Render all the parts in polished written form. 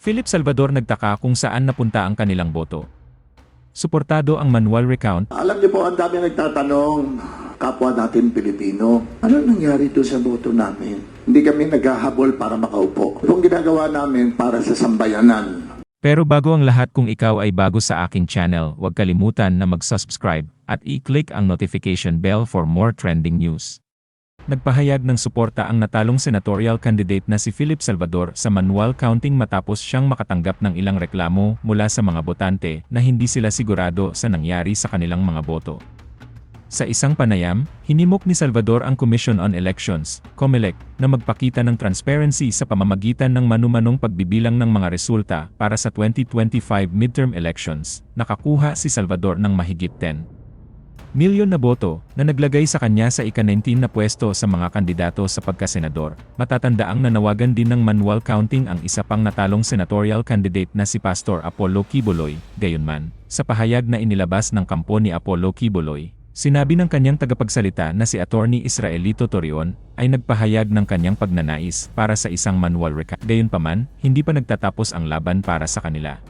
Philip Salvador nagtaka kung saan napunta ang kanilang boto. Suportado ang manual recount. Alam niyo po, ang dami nagtatanong, kapwa natin Pilipino, ano nangyari doon sa boto namin? Hindi kami naghahabol para makaupo. Itong ginagawa namin para sa sambayanan. Pero bago ang lahat, kung ikaw ay bago sa aking channel, huwag kalimutan na mag-subscribe at i-click ang notification bell for more trending news. Nagpahayag ng suporta ang natalong senatorial candidate na si Philip Salvador sa manual counting matapos siyang makatanggap ng ilang reklamo mula sa mga botante na hindi sila sigurado sa nangyari sa kanilang mga boto. Sa isang panayam, hinimok ni Salvador ang Commission on Elections, COMELEC, na magpakita ng transparency sa pamamagitan ng manumanong pagbibilang ng mga resulta para sa 2025 midterm elections. Nakakuha si Salvador ng mahigit 10 milyon na boto na naglagay sa kanya sa ika-19 na pwesto sa mga kandidato sa pagkasenador. Matatandaang nanawagan din ng manual counting ang isa pang natalong senatorial candidate na si Pastor Apollo Quiboloy. Gayunman, sa pahayag na inilabas ng kampo ni Apollo Quiboloy, sinabi ng kanyang tagapagsalita na si Attorney Israelito Torreon ay nagpahayag ng kanyang pagnanais para sa isang manual recount. Gayunpaman, hindi pa nagtatapos ang laban para sa kanila.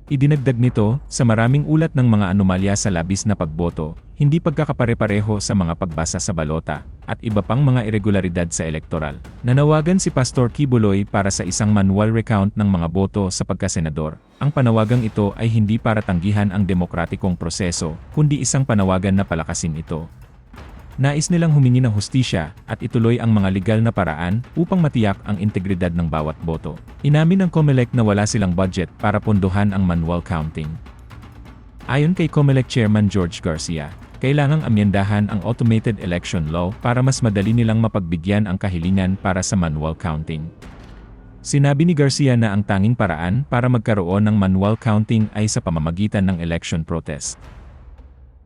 Idinagdag nito, sa maraming ulat ng mga anomalya sa labis na pagboto, hindi pagkakapare-pareho sa mga pagbasa sa balota, at iba pang mga irregularidad sa elektoral. Nanawagan si Pastor Quiboloy para sa isang manual recount ng mga boto sa pagkasenador. Ang panawagang ito ay hindi para tanggihan ang demokratikong proseso, kundi isang panawagan na palakasin ito. Nais nilang humingi ng hustisya at ituloy ang mga legal na paraan upang matiyak ang integridad ng bawat boto. Inamin ng COMELEC na wala silang budget para pondohan ang manual counting. Ayon kay COMELEC Chairman George Garcia, kailangang amyendahan ang automated election law para mas madali nilang mapagbigyan ang kahilingan para sa manual counting. Sinabi ni Garcia na ang tanging paraan para magkaroon ng manual counting ay sa pamamagitan ng election protest.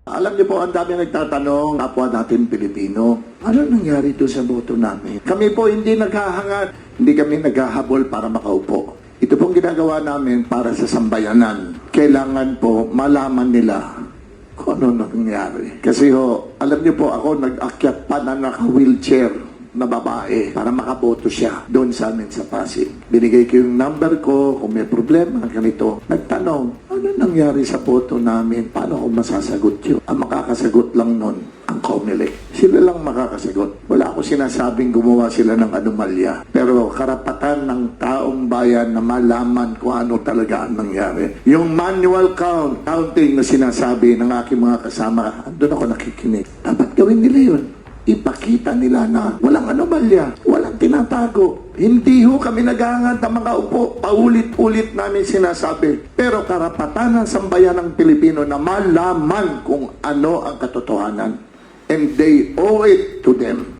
Alam niyo po, ang dami nagtatanong, kapwa natin Pilipino, ano nangyari doon sa boto namin? Kami po hindi naghahangad, hindi kami naghahabol para makaupo. Ito pong ginagawa namin para sa sambayanan. Kailangan po malaman nila kung ano nangyari. Kasi alam niyo po, ako nag-akyat pa na naka-wheelchair na babae para makaboto siya doon sa amin sa Pasig. Binigay ko yung number ko, kung may problema, ganito. Nagtanong, ano nangyari sa boto namin? Paano ko masasagot yun? Ang makakasagot lang nun, ang COMELEC. Sila lang makakasagot. Wala ako sinasabing gumawa sila ng anomalya. Pero karapatan ng taong bayan na malaman kung ano talaga ang nangyari. Yung manual counting na sinasabi ng aking mga kasama, doon ako nakikinig. Dapat gawin nila yun. Ipakita nila na walang anomalya, walang tinatago. Hindi ho kami naghahangad ng mga upo, paulit-ulit namin sinasabi. Pero karapatan ng sambayan ng Pilipino na malaman kung ano ang katotohanan. And they owe it to them.